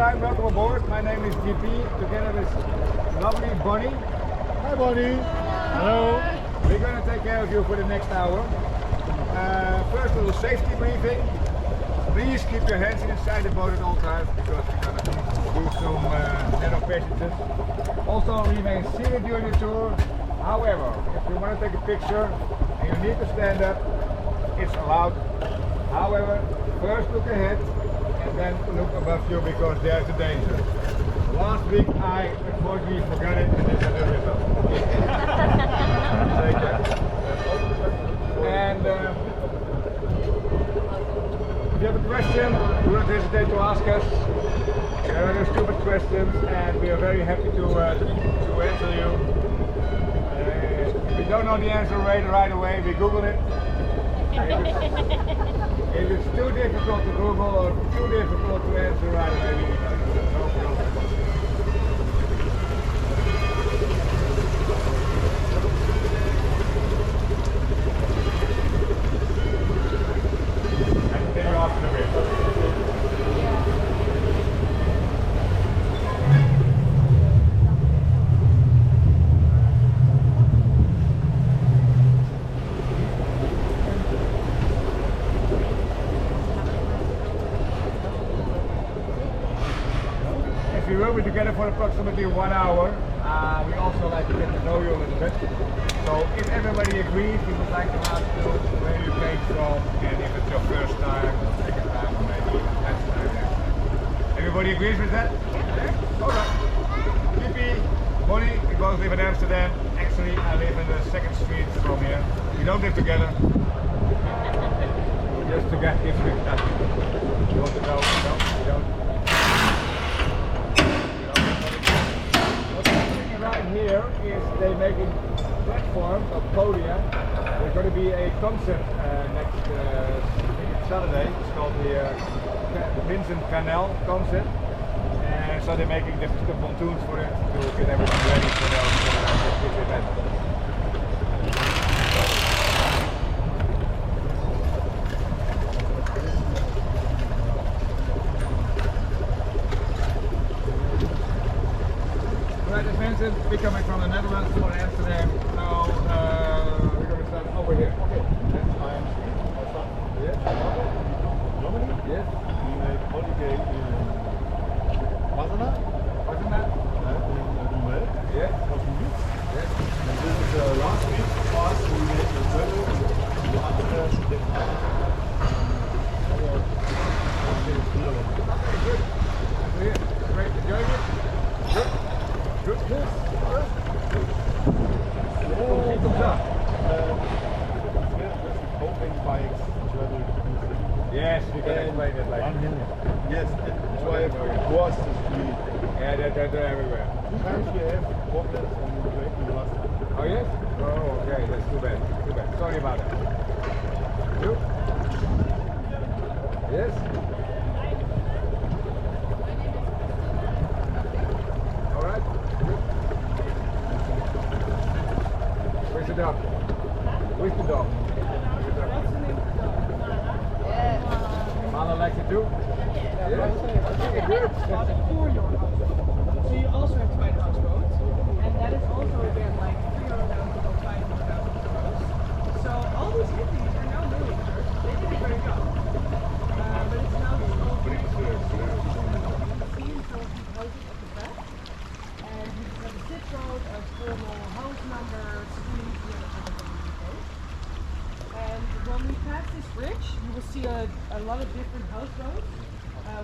time, welcome aboard. My name is GP, together with lovely Bonnie. Hi Bonnie. Hello. We're going to take care of you for the next hour. First, a little safety briefing. Please keep your hands inside the boat at all times because we're going to do some narrow passages. Also, remain seated during the tour. However, if you want to take a picture and you need to stand up, it's allowed. However, first look ahead and then look above you because there's a danger. Last week I unfortunately forgot it and it's a little bit up. Take care. And if you have a question, do not hesitate to ask us. There are no stupid questions and we are very happy to answer you. If you don't know the answer right away, we Google it. If it's too difficult to Google or too difficult to answer right away, we no problem. And then you're off to the bridge. We will be together for approximately 1 hour. We also like to get to know you a little bit. So if everybody agrees, we would like to ask you where you came from and if it's your first time, second time, or maybe last time. Everybody agrees with that? Yeah. Alright. Jippie, Bonnie, we both live in Amsterdam. Actually, I live in the second street from here. We don't live together. Just to get if you want to know, we don't. Right here is they making platforms of podia. There's going to be a concert next Saturday. It's called the Vincent Canal concert, and so they're making the pontoons for it to get everything ready for this event. Vincent, we're coming from the Netherlands to Amsterdam. Now we're going to start over here. Okay. Yes, I am. Yes. Germany? Yes. We made holiday in Wasena. Wasena? In Dubai. Yes. For 2 weeks. Yes. And this is the last week for us. We made a travel to Amsterdam. Okay, good. Great. Enjoying it? Good. Good. Yes. Bikes travel. Yes, you can explain it like that. Yes, that's why across the street. Yeah, they're everywhere. Sometimes we have problems on the way to last time. Oh yes? Oh okay, that's too bad. Too bad. Sorry about that. You? Yes? Alright. Where's the dog? Where's the dog? Mala likes it too? Yes. Okay, good. For your houseboat. So you also have to buy the houseboat, and that is also again like 300,000 or 500,000 euros. So all these entities are now millionaires. They did a great job, but it's now sold. You can see some of these houses at the back, and you have a zip code, a formal house number, street, and when we pass this bridge, you will see a lot of different houseboats.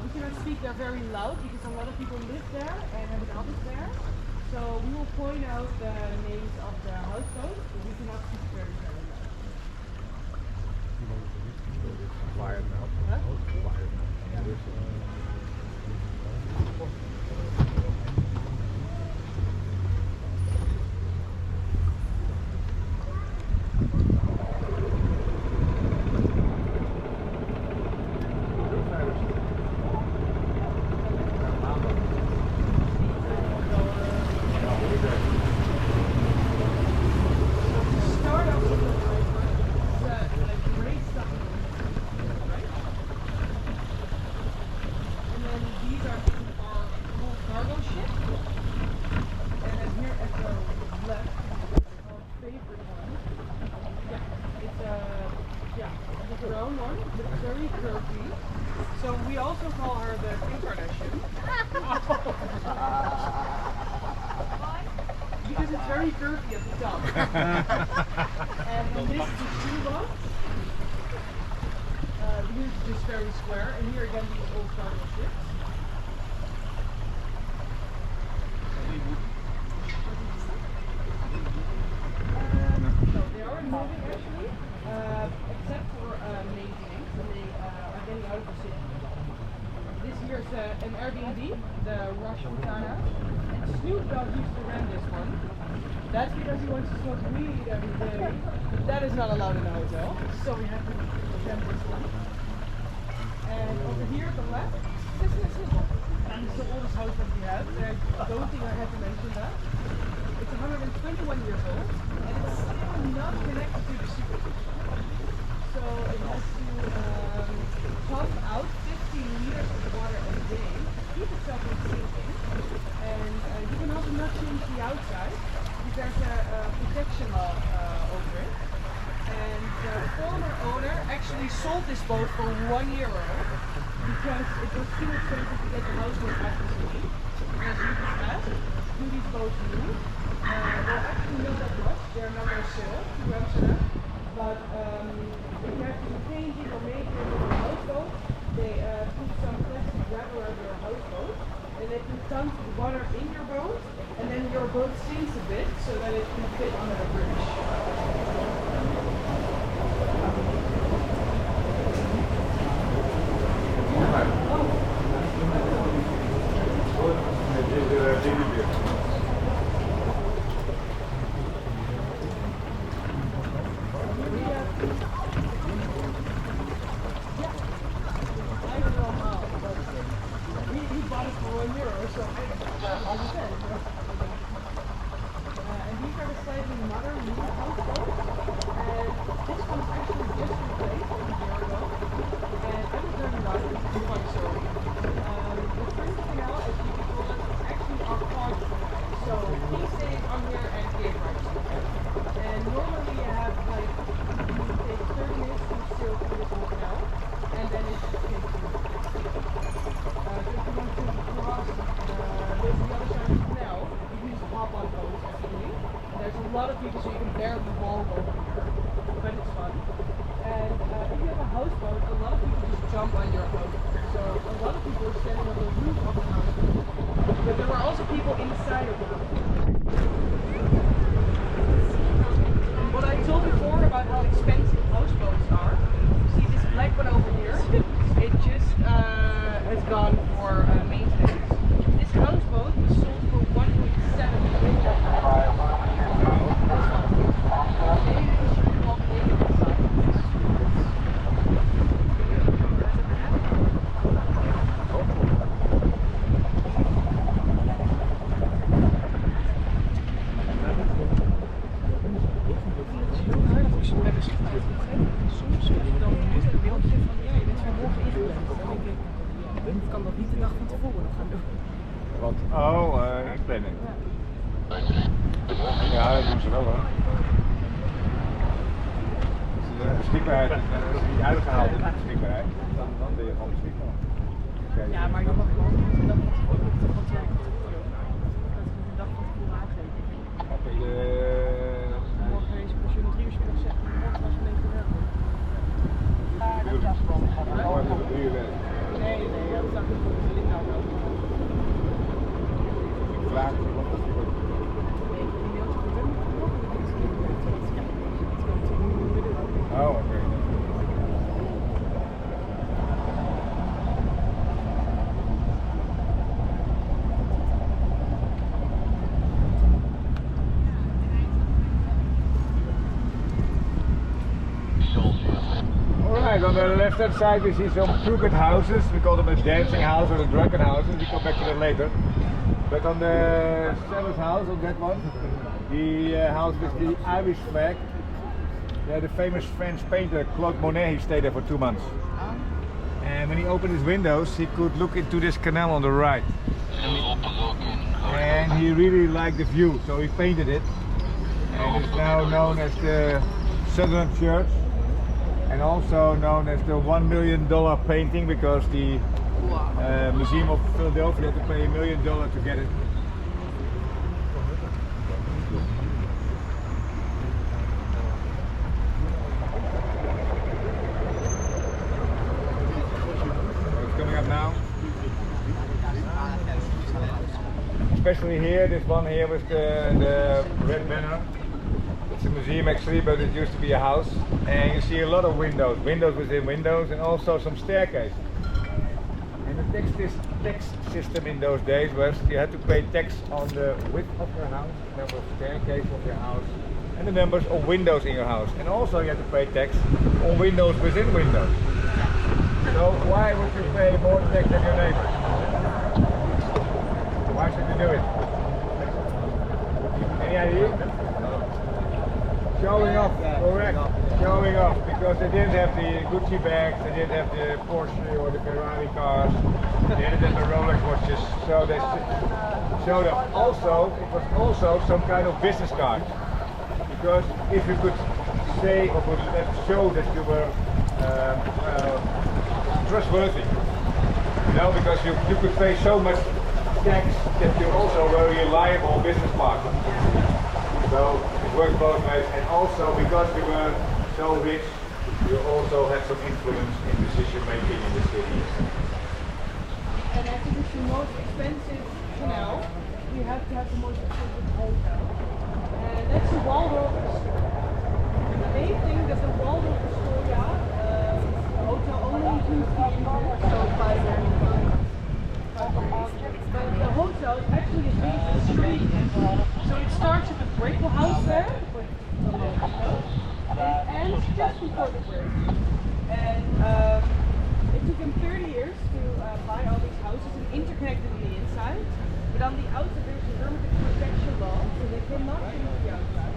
We cannot speak there very loud because a lot of people live there and have an office there. So we will point out the names of the houseboats, but we cannot speak very loud. Quiet now. Huh? Quiet. Start off with the like race stuff. curvy. So we also call her the Kim Kardashian. Because it's very curvy at the top. And then this is the shoebox. Here's just very square, and here again these old cargo ships. No, they aren't moving actually, except for maintenance, and they are getting out of the city. This here is an Airbnb, the Russian Tana, and Snoop Dogg used to rent this one. That's because he wants to smoke weed every day. That is not allowed in the hotel, so we have to rent this one. And over here at the left, this is simple. And it's the oldest house that we have. And I don't think I had to mention that. It's 121 years old, and it's still not connected to the sewer system. So it has to pump out 15 liters of water a day to keep itself from sinking. And you can also not change the outside, because there's a protection law over it. And the former owner actually sold this boat for €1 because it was too expensive to get the houseboat out of the city. As you can ask, do these boats move? Well, actually not that much. They're not going to sail to Amsterdam. But if you have to do painting or making a houseboat, they put some plastic wrap around your houseboat, and they put tons of water in your boat, and then your boat sinks a bit so that it can fit under the bridge. Planning. Ja, dat doen ze wel hoor. Als de beschikbaarheid is niet uitgehaald in de beschikbaarheid, dan ben je gewoon beschikbaar. Okay. Ja, maar je mag wel een dag van tevoren aangeven. Dat is een dag van tevoren aangeven. Morgen is als je om 3 uur middag zegt, morgen was je leven werken. Morgen om 3 uur werken. Nee, dat is niet goed. Dat ligt nou wel. Vraag je wat dat wordt. Oh, oké. Alright, on the left hand side we see some crooked houses. We call them a dancing house or a drunken houses. We come back to that later. But on the seller's house, on that one, the house with the Irish flag, the famous French painter Claude Monet, he stayed there for 2 months. And when he opened his windows, he could look into this canal on the right. And he really liked the view, so he painted it. And it's now known as the Southern Church. and also known as the $1 million painting because the Museum of Philadelphia had to pay $1 million to get it. It's coming up now. Especially here, this one here with the red banner. It's a museum actually, but it used to be a house. And you see a lot of windows, windows within windows, and also some staircases. And the tax system in those days was you had to pay tax on the width of your house, the number of staircases of your house, and the numbers of windows in your house. And also you had to pay tax on windows within windows. So why would you pay more tax than your neighbor? Why should you do it? Any idea? Showing off, correct. Showing off, because they didn't have the Gucci bags, they didn't have the Porsche or the Ferrari cars, they didn't have the Rolex watches, so they showed off. Also, it was also some kind of business card, because if you could say or could show that you were trustworthy, you know, because you could pay so much tax that you also were a reliable business partner. So it worked both ways, and also because you were so rich, you also had some influence in decision making in the city. And as it is the most expensive canal, you have to have the most expensive hotel. And that's the Waldorf Astoria. And they think that the Waldorf Astoria hotel only includes the internet, so by but the hotel is actually a big street. So it starts at the Brickell House there, with the logo, and ends just before the bridge. And it took them 30 years to buy all these houses and interconnect them on the inside. But on the outside there's a hermetic protection law, so they cannot change the outside.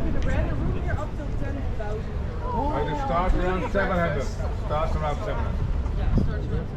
You can rent a room here up to 10,000 euros. It starts around 700. Starts around 700. Yeah, it starts around 700.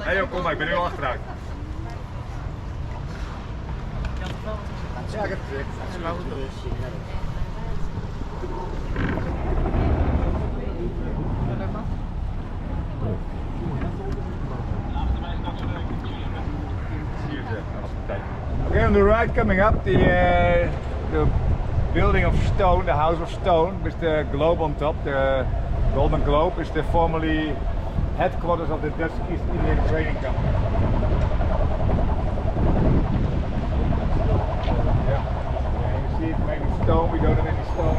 Hey, kom maar, ik ben nu al achteruit. Ja, ik heb het gezegd. Okay, on the right coming up, the building of stone, the house of stone, with the globe on top. The Golden Globe is the formerly headquarters of the Dutch East Indian Trading Company. Yeah, you see it's mainly stone. We don't have any stone.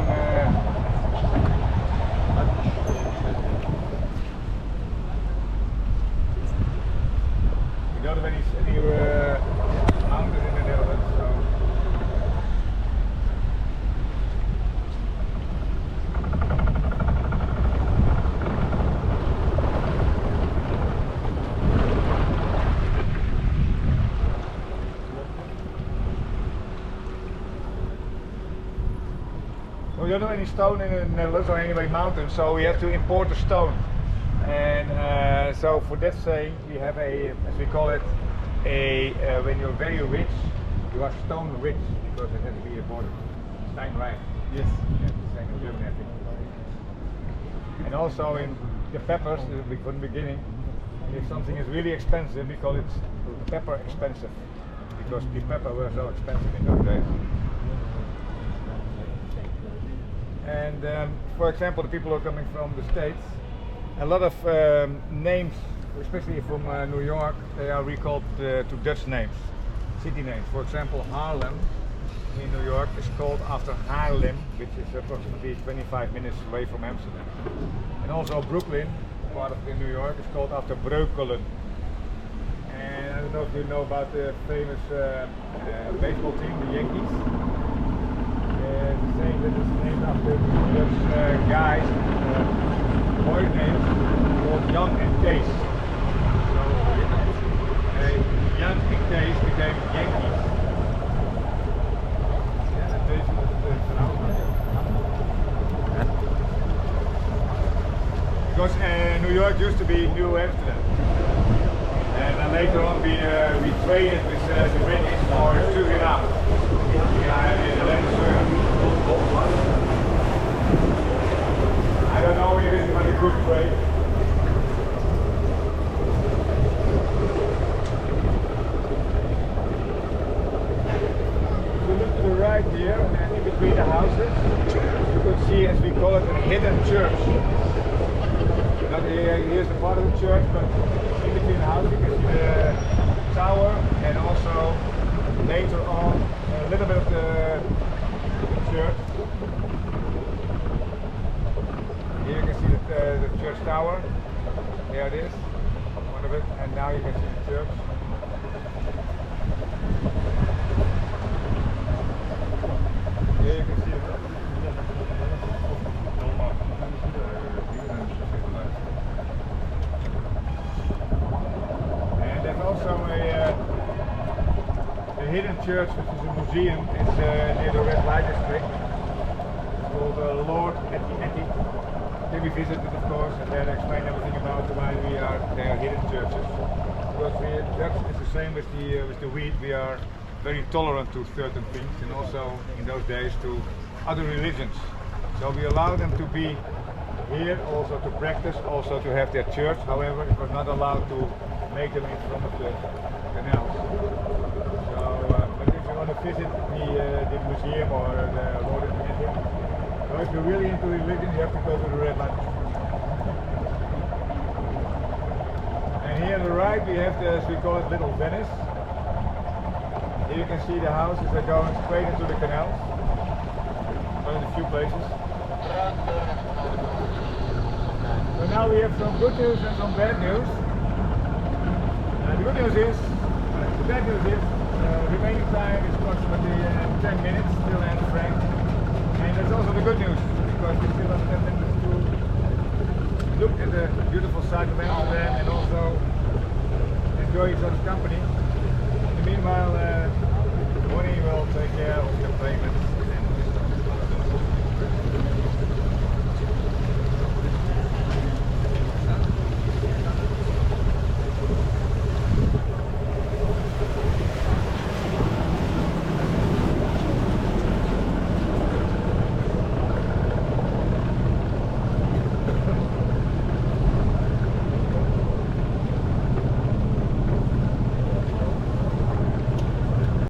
We don't have any mountains in the Netherlands. So. We don't have any stone in the Netherlands or anyway mountains, so we have to import the stone. And so for that saying, we have a, as we call it, when you're very rich, you are stone rich because it has to be imported. Steinreich. Yes. Yeah, the same in Germany, I think. And also in the peppers, from the beginning, if something is really expensive, we call it pepper expensive because the pepper was so expensive in those days. And for example, the people who are coming from the States, a lot of names, especially from New York, they are recalled to Dutch names, city names. For example, Harlem in New York is called after Haarlem, which is approximately 25 minutes away from Amsterdam. And also Brooklyn, part of New York, is called after Breukelen. And I don't know if you know about the famous baseball team, the Yankees. The same that is named after Dutch guys, boy names called Jan and Kees. So Jan and Kees became Yankees. Because New York used to be New Amsterdam. And later on we traded with the British for Suriname. I don't know if it's a good trade. If you look to the right here, and in between the houses, you could see, as we call it, a hidden church. Now here's the part of the church, but in between the houses you can see the tower, and also later on a little bit of the church. Here you can see the church tower. There it is, one of it, and now you can see the church. Here you can see it. And there's also a hidden church, which is a museum. It's near the red light district. It's called Lord at the Attic. Then we visited, of course, and then explained everything about why they are hidden churches. Because Dutch is the same with the wheat. We are very tolerant to certain things, and also in those days to other religions. So we allow them to be here, also to practice, also to have their church. However, it was not allowed to make them in front of the canals. So, but if you want to visit the museum or the Lord of the Attic, so if you're really into religion, you have to go to the red light. And here on the right we have the, as we call it, Little Venice. Here you can see the houses that go straight into the canals. One of the few places. So now we have some good news and some bad news. The good news is, the bad news is, remaining time is approximately 10 minutes, still Anne Frank. And that's also the good news, because we still have 10 minutes to look at the beautiful side of Amsterdam and also enjoy each other's company. In the meanwhile, Bonnie will take care of the payment